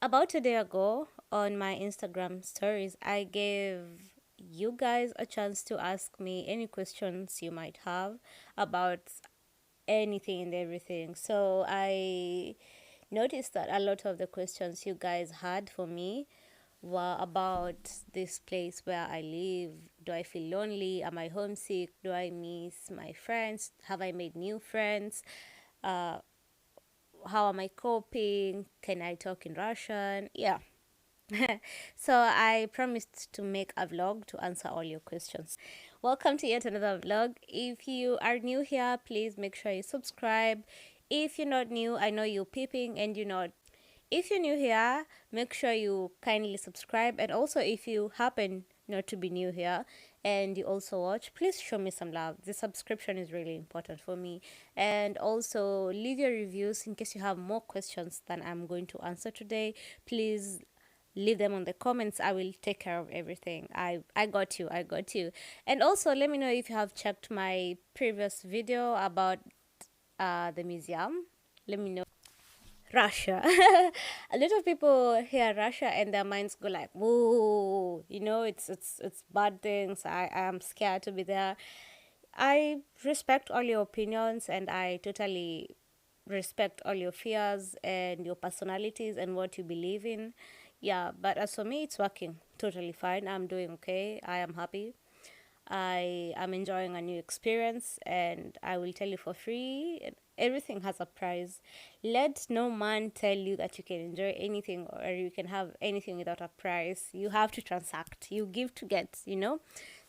About a day ago on my Instagram stories, I gave you guys a chance to ask me any questions you might have about anything and everything. So I noticed that a lot of the questions you guys had for me were about this place where I live. Do I feel lonely? Am I homesick? Do I miss my friends? Have I made new friends? Uh, how am I coping? Can I talk in Russian? Yeah. So I promised to make a vlog to answer all your questions. Welcome to yet another vlog. If you are new here, please make sure you subscribe. If you're not new, I know you're peeping and you're not. If you're new here, make sure you kindly subscribe. And also, if you happen not to be new here and you also watch, please show me some love. The subscription is really important for me. And also, leave your reviews in case you have more questions than I'm going to answer today. Please leave them on the comments. I will take care of everything. I got you. I got you. And also, let me know if you have checked my previous video about the museum. Let me know. Russia. A lot of people hear Russia and their minds go like, "Whoa!" It's bad things. I am scared to be there. I respect all your opinions and I totally respect all your fears and your personalities and what you believe in. Yeah, but as for me, it's working totally fine. I'm doing okay. I am happy. I am enjoying a new experience and I will tell you for free. Everything has a price. Let no man tell you that you can enjoy anything or you can have anything without a price. You have to transact. You give to get.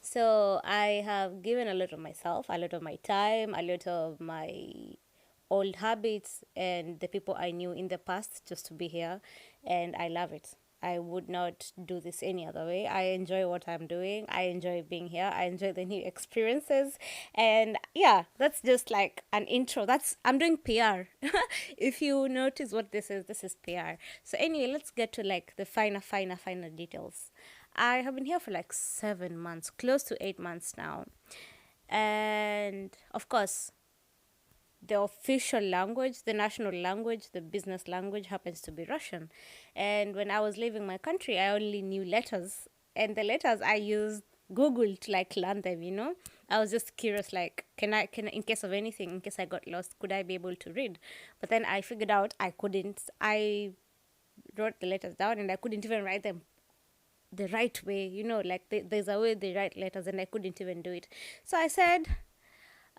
So I have given a lot of myself, a lot of my time, a lot of my old habits and the people I knew in the past just to be here, and I love it. I would not do this any other way. I enjoy what I'm doing. I enjoy being here. I enjoy the new experiences. And yeah, that's just like an intro. That's I'm doing PR. If you notice what this is PR. So anyway, let's get to like the finer details. I have been here for like 7 months, close to 8 months now. And of course, the official language, the national language, the business language happens to be Russian. And when I was leaving my country, I only knew letters. And the letters I used Google to like learn them. I was just curious, like, in case of anything, in case I got lost, could I be able to read? But then I figured out I couldn't. I wrote the letters down and I couldn't even write them the right way. Like there's a way they write letters and I couldn't even do it. So I said,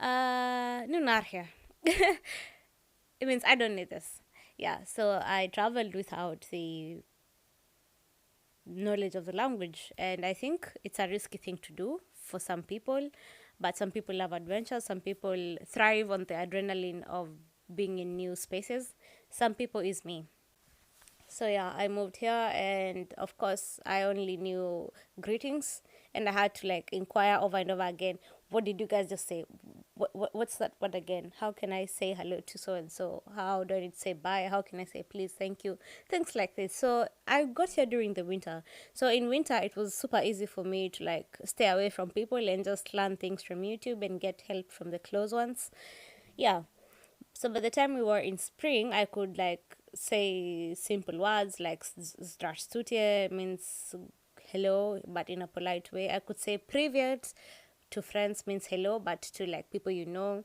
no, not here. It means I don't need this. Yeah, so I traveled without the knowledge of the language, and I think it's a risky thing to do for some people, but some people love adventure, some people thrive on the adrenaline of being in new spaces. Some people is me. So yeah, I moved here, and of course, I only knew greetings, and I had to like inquire over and over again. What did you guys just say? What's that word again? How can I say hello to so and so? How do I need to say bye? How can I say please, thank you? Things like this. So I got here during the winter. So in winter, it was super easy for me to like stay away from people and just learn things from YouTube and get help from the close ones. Yeah, so by the time we were in spring, I could like say simple words like "Здравствуйте" means hello, but in a polite way. I could say "Привет" to friends means hello, but to like people you know.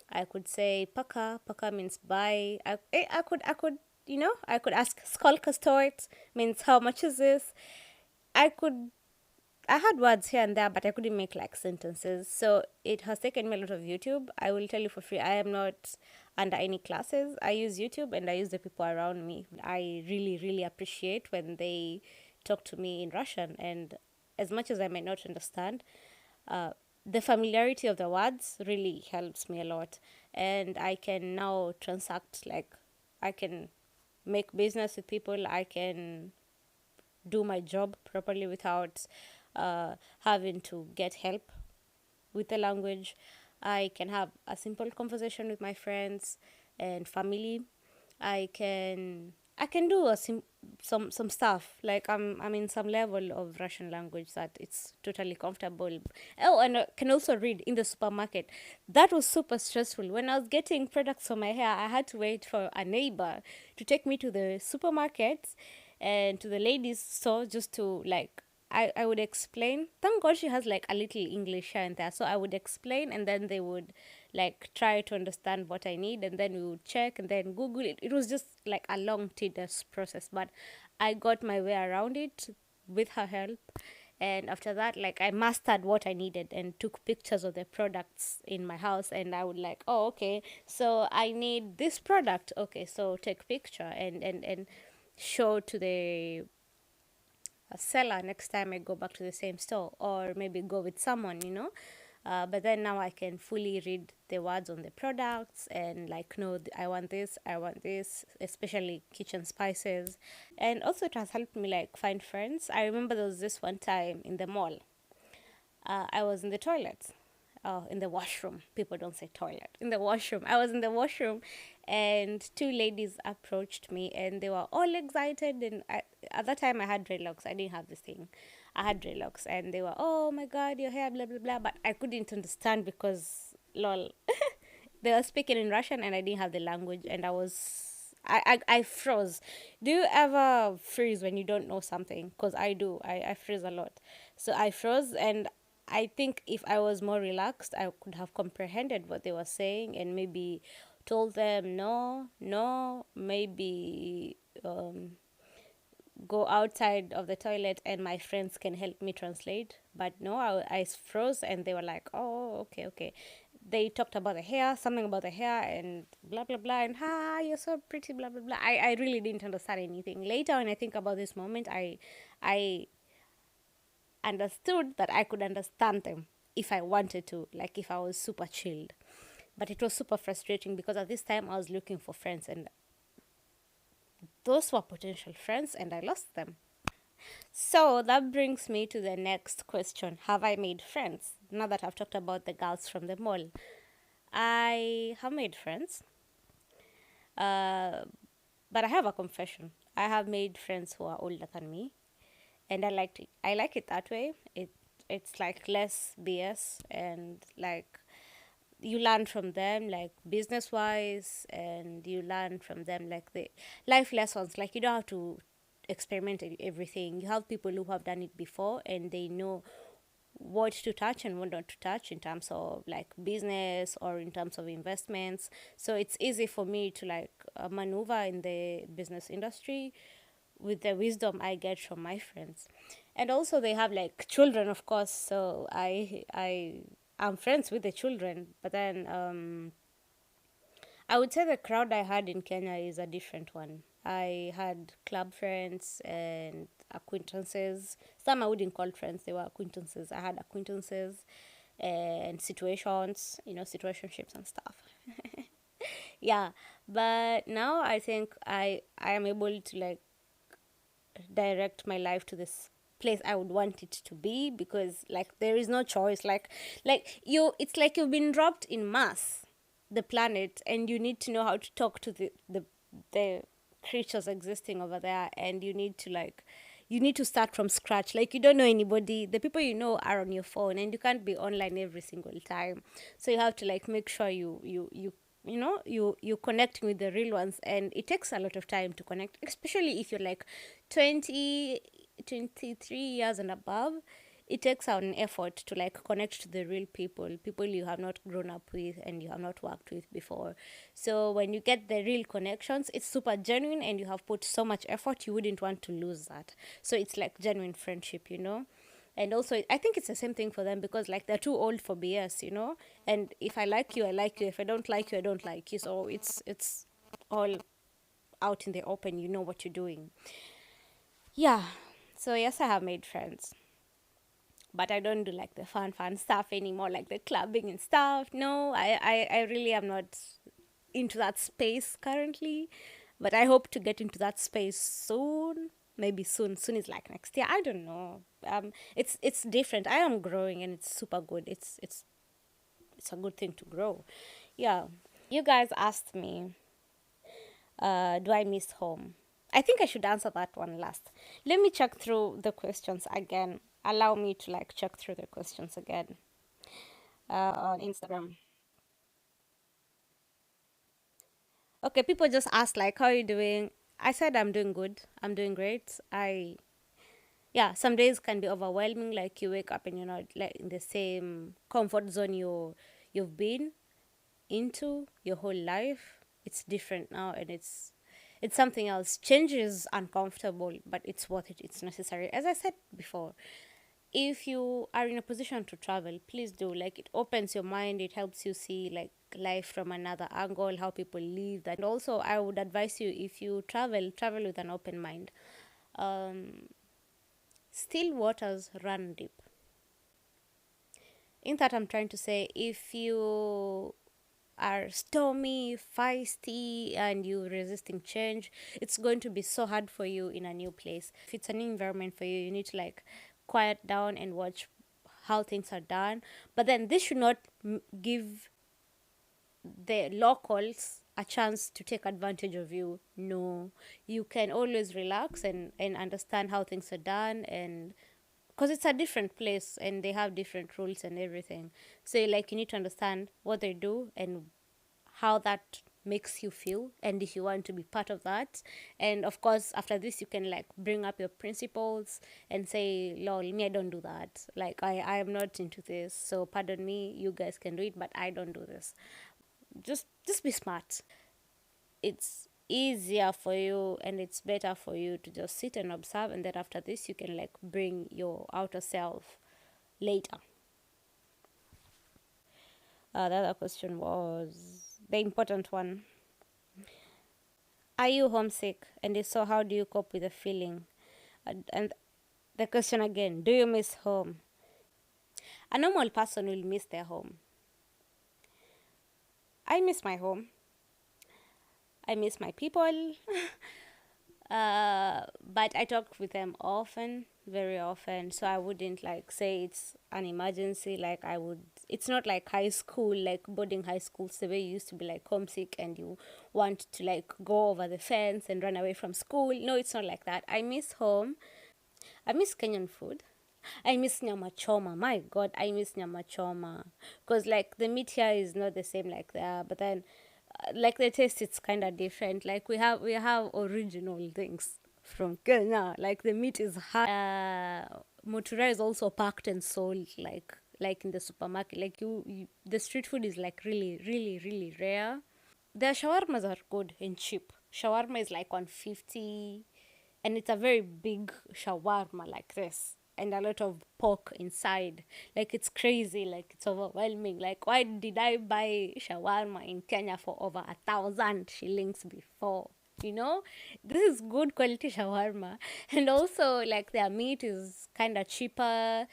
I could say "Пока." "Пока" means bye. I could ask "Сколько стоит" means how much is this. I could I had words here and there, but I couldn't make like sentences. So it has taken me a lot of YouTube. I will tell you for free, I am not under any classes. I use YouTube and I use the people around me. I really, really appreciate when they talk to me in Russian. And as much as I might not understand, the familiarity of the words really helps me a lot. And I can now transact, like, I can make business with people. I can do my job properly without having to get help with the language. I can have a simple conversation with my friends and family. I can do some stuff like I'm in some level of Russian language that it's totally comfortable. Oh, and I can also read in the supermarket. That was super stressful. When I was getting products for my hair, I had to wait for a neighbor to take me to the supermarket and to the ladies. So just to like, I would explain. Thank God she has like a little English here and there. So I would explain, and then they would like try to understand what I need, and then we would check and then Google it. It was just like a long, tedious process, but I got my way around it with her help. And after that, like, I mastered what I needed and took pictures of the products in my house. And I would like, oh, okay, so I need this product. Okay, so take picture and show to the seller next time I go back to the same store, or maybe go with someone, but then now I can fully read the words on the products and like know I want this, especially kitchen spices. And also it has helped me like find friends. I remember there was this one time in the mall. I was in the toilet. Oh, in the washroom. People don't say toilet. In the washroom. I was in the washroom, and two ladies approached me, and they were all excited. And at that time, I had dreadlocks. I didn't have this thing. I had dreadlocks, and they were, oh my god, your hair, blah blah blah. But I couldn't understand because, lol, they were speaking in Russian, and I didn't have the language, and I froze. Do you ever freeze when you don't know something? Because I do. I freeze a lot. So I froze, and I think if I was more relaxed, I could have comprehended what they were saying and maybe told them no, no, maybe go outside of the toilet and my friends can help me translate. But no, I froze, and they were like, oh, okay, okay. They talked about the hair, something about the hair, and blah blah blah, and you're so pretty, blah blah blah. I really didn't understand anything. Later, when I think about this moment, I understood that I could understand them if I wanted to, like if I was super chilled. But it was super frustrating because at this time I was looking for friends, and those were potential friends, and I lost them. So that brings me to the next question. Have I made friends? Now that I've talked about the girls from the mall, I have made friends. Uh, but I have a confession. I have made friends who are older than me, and I like it that way. It's like less BS, and like you learn from them like business wise, and you learn from them like the life lessons. Like you don't have to experiment everything. You have people who have done it before, and they know what to touch and what not to touch in terms of like business or in terms of investments. So it's easy for me to like maneuver in the business industry with the wisdom I get from my friends. And also they have like children, of course, so I am friends with the children. But then I would say the crowd I had in Kenya is a different one. I had club friends and acquaintances. Some I wouldn't call friends, they were acquaintances. I had acquaintances and situations, situationships and stuff. Yeah, but now I think I am able to like direct my life to this place I would want it to be, because like there is no choice. Like you, it's like you've been dropped in Mars, the planet, and you need to know how to talk to the creatures existing over there, and you need to start from scratch. Like you don't know anybody. The people you know are on your phone, and you can't be online every single time. So you have to like make sure you connecting with the real ones, and it takes a lot of time to connect, especially if you're like 20, 23 years and above. It takes out an effort to like connect to the real people you have not grown up with and you have not worked with before. So when you get the real connections, it's super genuine, and you have put so much effort, you wouldn't want to lose that. So it's like genuine friendship. And also I think it's the same thing for them, because like they're too old for BS. And if I like you, I like you. If I don't like you, I don't like you. So it's all out in the open. You know what you're doing. Yeah. So yes, I have made friends, but I don't do like the fun stuff anymore, like the clubbing and stuff. No, I really am not into that space currently, but I hope to get into that space soon. Maybe soon. Soon is like next year. I don't know. It's different. I am growing, and it's super good. It's a good thing to grow. Yeah. You guys asked me, do I miss home? I think I should answer that one last. Let me check through the questions again. Allow me to like check through the questions again on Instagram. Okay, people just ask like, how are you doing? I said I'm doing good. I'm doing great. Yeah, some days can be overwhelming. Like you wake up and you're not like in the same comfort zone you've been into your whole life. It's different now, and it's something else. Change is uncomfortable, but it's worth it. It's necessary. As I said before, if you are in a position to travel, please do. Like, it opens your mind, it helps you see like life from another angle, how people live. That, and also I would advise you, if you travel with an open mind. um Still waters run deep. In that, I'm trying to say, if you are stormy, feisty, and you resisting change, it's going to be so hard for you in a new place. If it's a new environment for you, you need to like quiet down and watch how things are done. But then this should not give the locals a chance to take advantage of you. No, you can always relax and understand how things are done, and because it's a different place and they have different rules and everything. So like, you need to understand what they do and how that makes you feel, and if you want to be part of that. And of course, after this, you can like bring up your principles and say, lol, me, I don't do that. Like, I am not into this, so pardon me, you guys can do it, but I don't do this. Just be smart. It's easier for you and it's better for you to just sit and observe, and then after this, you can like bring your outer self later. The other question was the important one. Are you homesick? And if so, how do you cope with the feeling? And the question again, do you miss home? A normal person will miss their home. I miss my home. I miss my people. But I talk with them often, very often. So I wouldn't like say it's an emergency. Like, I would, it's not like high school, like boarding high schools, the way you used to be like homesick and you want to like go over the fence and run away from school. No, it's not like that. I miss home. I miss Kenyan food. I miss nyama choma. My God, I miss nyama choma. Because like the meat here is not the same like there, but then like the taste, it's kind of different. Like we have original things from Kenya. Like the meat is hard. Mutura is also packed and sold like in the supermarket. Like the street food is like really really really rare. Their shawarmas are good and cheap. Shawarma is like 150, and it's a very big shawarma like this, and a lot of pork inside. Like, it's crazy, like it's overwhelming. Like, why did I buy shawarma in Kenya for over 1,000 shillings before? You know, this is good quality shawarma, and also like their meat is kind of cheaper.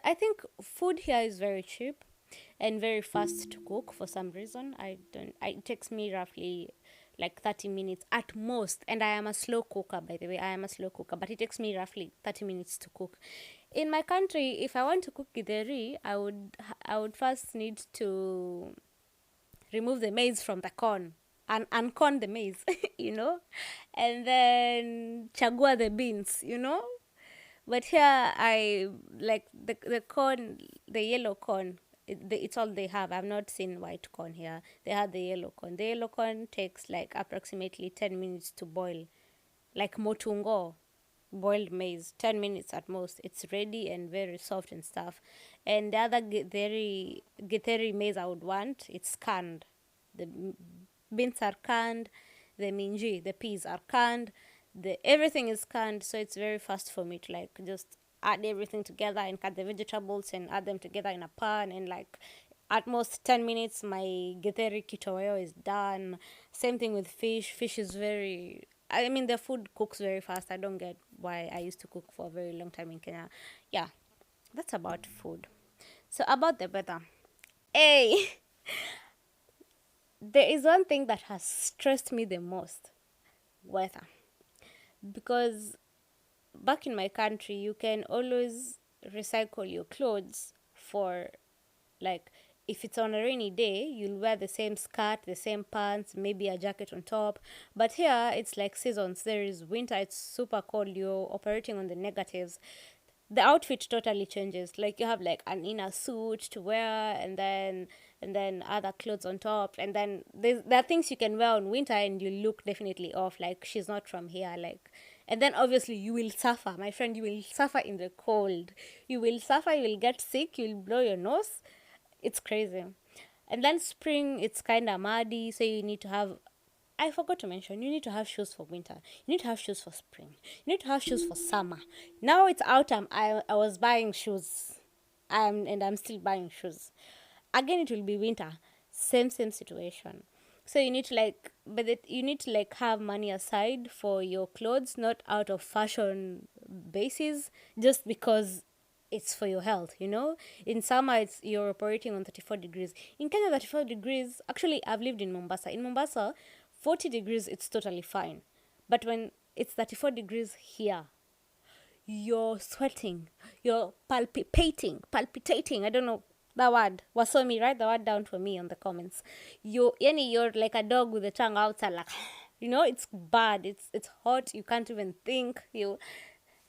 I think food here is very cheap and very fast to cook for some reason. It takes me roughly like 30 minutes at most, and I am a slow cooker, by the way. I am a slow cooker, but it takes me roughly 30 minutes to cook. In my country, if I want to cook githeri, I would first need to remove the maize from the corn and uncorn the maize, you know, and then chagua the beans, you know. But here, I like the corn, the yellow corn. It's all they have. I've not seen white corn here. They have the yellow corn. The yellow corn takes like approximately 10 minutes to boil, like motungo, boiled maize. 10 minutes at most. It's ready and very soft and stuff. And the other githeri maize I would want, it's canned. The beans are canned. The minji, the peas are canned. Everything is canned, so it's very fast for me to like just add everything together and cut the vegetables and add them together in a pan, and like at most 10 minutes my githeri kitoweo is done. Same thing with fish. Fish is very, I mean, the food cooks very fast. I don't get why I used to cook for a very long time in Kenya. Yeah, that's about food. So about the weather. Hey, there is one thing that has stressed me the most: weather. Because back in my country, you can always recycle your clothes for, like, if it's on a rainy day, you'll wear the same skirt, the same pants, maybe a jacket on top. But here, it's like seasons. There is winter, it's super cold, you're operating on the negatives. The outfit totally changes. Like, you have like an inner suit to wear, and then and then other clothes on top, and then there are things you can wear on winter and you look definitely off, like she's not from here, like. And then obviously you will suffer, my friend, you will suffer in the cold, you will suffer, you will get sick, you'll blow your nose. It's crazy. And then spring, it's kind of muddy, so you need to have, I forgot to mention, you need to have shoes for winter. You need to have shoes for spring. You need to have shoes for summer. Now it's autumn. I was buying shoes. And I'm still buying shoes. Again, it will be winter. Same situation. So you need to like, you need to like have money aside for your clothes, not out of fashion basis, just because it's for your health, you know. In summer, it's you're operating on 34 degrees. In Kenya, 34 degrees, actually I've lived in Mombasa. In Mombasa, 40 degrees, it's totally fine. But when it's 34 degrees here, you're sweating, you're palpitating. I don't know the word. Wasomi, write the word down for me on the comments. You're like a dog with a tongue outside, like, you know, it's bad. It's hot. You can't even think. You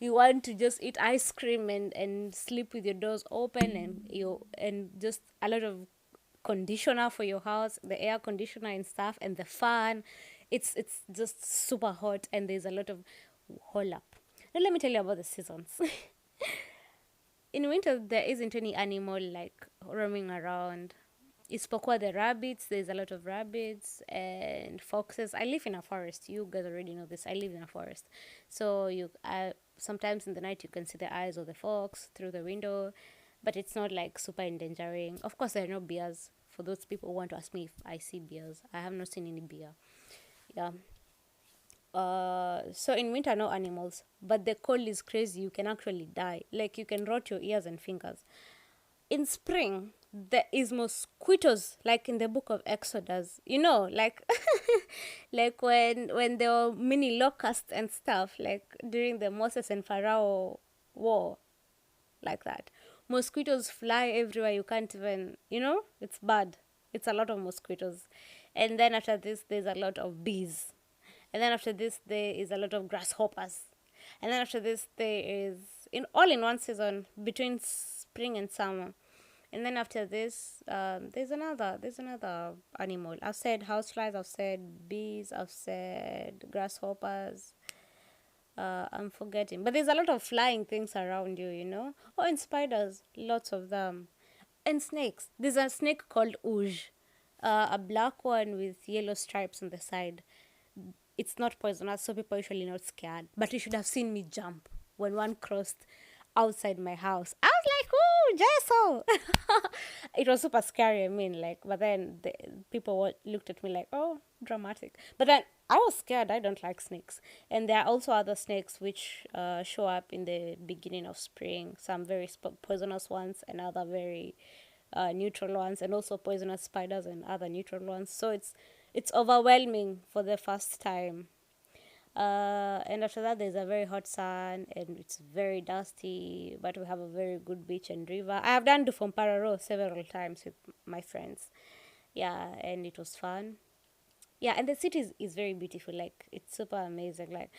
want to just eat ice cream and sleep with your doors open, and just a lot of conditioner for your house, the air conditioner and stuff, and the fan. It's just super hot, and there's a lot of hole up. Now let me tell you about the seasons. In winter, there isn't any animal like roaming around. Isipokuwa the rabbits, there's a lot of rabbits and foxes. I live in a forest. You guys already know this. I live in a forest. So sometimes in the night you can see the eyes of the fox through the window, but it's not like super endangering. Of course, there are no bears. For those people who want to ask me if I see bears, I have not seen any bear. Yeah. So in winter, no animals, but the cold is crazy. You can actually die. Like, you can rot your ears and fingers. In spring, there is mosquitoes, like in the book of Exodus, you know, like like when there were mini locusts and stuff, like during the Moses and Pharaoh war, like that. Mosquitoes fly everywhere. You can't even, you know, it's bad. It's a lot of mosquitoes. And then after this, there's a lot of bees. And then after this, there is a lot of grasshoppers. And then after this, there is, in all in one season, between spring and summer. And then after this, there's another animal. I've said houseflies, I've said bees, I've said grasshoppers. I'm forgetting, but there's a lot of flying things around you, you know. Oh, and spiders, lots of them, and snakes. There's a snake called Ouge, a black one with yellow stripes on the side. It's not poisonous, so people are usually not scared. But you should have seen me jump when one crossed outside my house. I was like, "Ooh, Jesso!" It was super scary. I mean, like, but then people looked at me like, "Oh, dramatic." But then I was scared. I don't like snakes, and there are also other snakes which show up in the beginning of spring. Some very poisonous ones, and other very neutral ones, and also poisonous spiders and other neutral ones. So it's overwhelming for the first time. And after that, there's a very hot sun and it's very dusty, but we have a very good beach and river. I have done Dufompara several times with my friends. Yeah, and it was fun. Yeah, and the city is very beautiful. Like, it's super amazing. Like,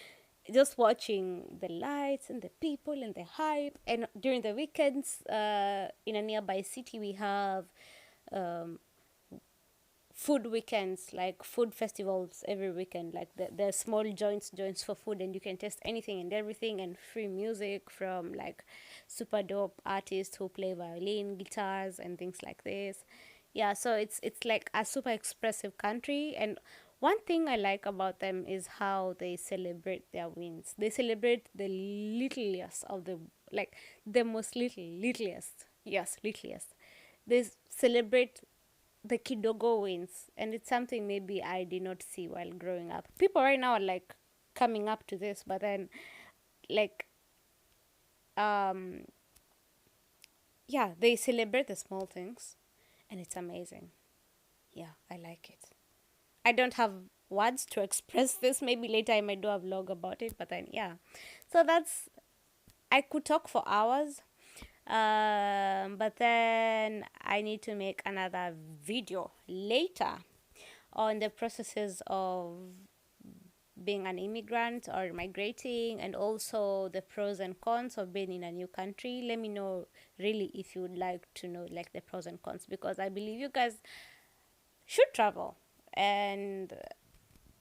just watching the lights and the people and the hype. And during the weekends, in a nearby city, we have um, food weekends, like food festivals every weekend, like the small joints for food, and you can taste anything and everything, and free music from like super dope artists who play violin, guitars and things like this. Yeah, so it's like a super expressive country. And one thing I like about them is how they celebrate their wins. They celebrate the littlest of the, like, the most littlest, yes, littlest. They celebrate the kidogo wins, and it's something maybe I did not see while growing up. People right now are like coming up to this, but then, like, um yeah, they celebrate the small things, and it's amazing. Yeah, I like it. I don't have words to express this. Maybe later I might do a vlog about it, but then, yeah. So that's, I could talk for hours. But then I need to make another video later on the processes of being an immigrant or migrating, and also the pros and cons of being in a new country. Let me know really if you would like to know like the pros and cons, because I believe you guys should travel, and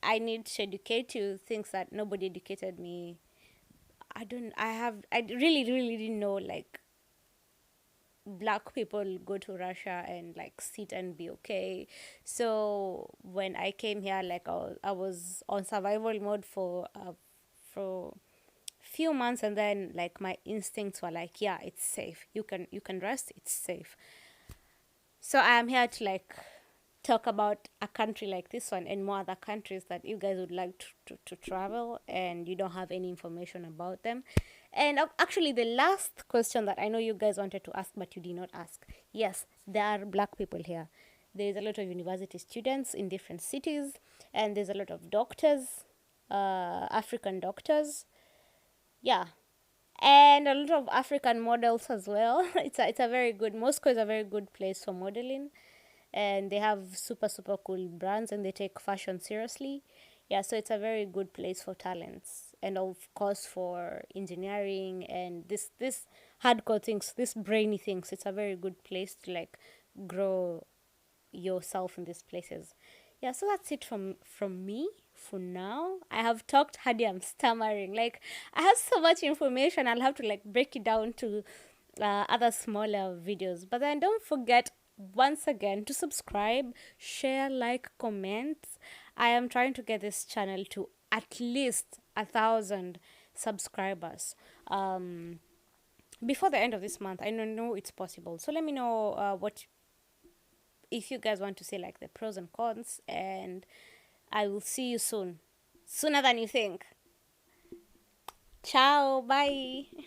I need to educate you things that nobody educated me. I really didn't know like black people go to Russia and like sit and be okay. So when I came here, like I was on survival mode for few months, and then like my instincts were like, yeah, it's safe. You can rest. It's safe. So I am here to like talk about a country like this one and more other countries that you guys would like to travel and you don't have any information about them. And actually, the last question that I know you guys wanted to ask but you did not ask. Yes, there are black people here. There's a lot of university students in different cities, and there's a lot of doctors, African doctors. Yeah, and a lot of African models as well. It's a very good. Moscow is a very good place for modeling, and they have super cool brands, and they take fashion seriously. Yeah, so it's a very good place for talents, and of course for engineering and this hardcore things, this brainy things. It's a very good place to like grow yourself in these places. Yeah, so that's it from me for now. I have talked hadi I'm stammering. Like I have so much information, I'll have to like break it down to other smaller videos. But then don't forget once again to subscribe, share, like, comment. I am trying to get this channel to at least 1,000 subscribers before the end of this month. I don't know it's possible. So let me know what if you guys want to say like the pros and cons, and I will see you soon, sooner than you think. Ciao, bye.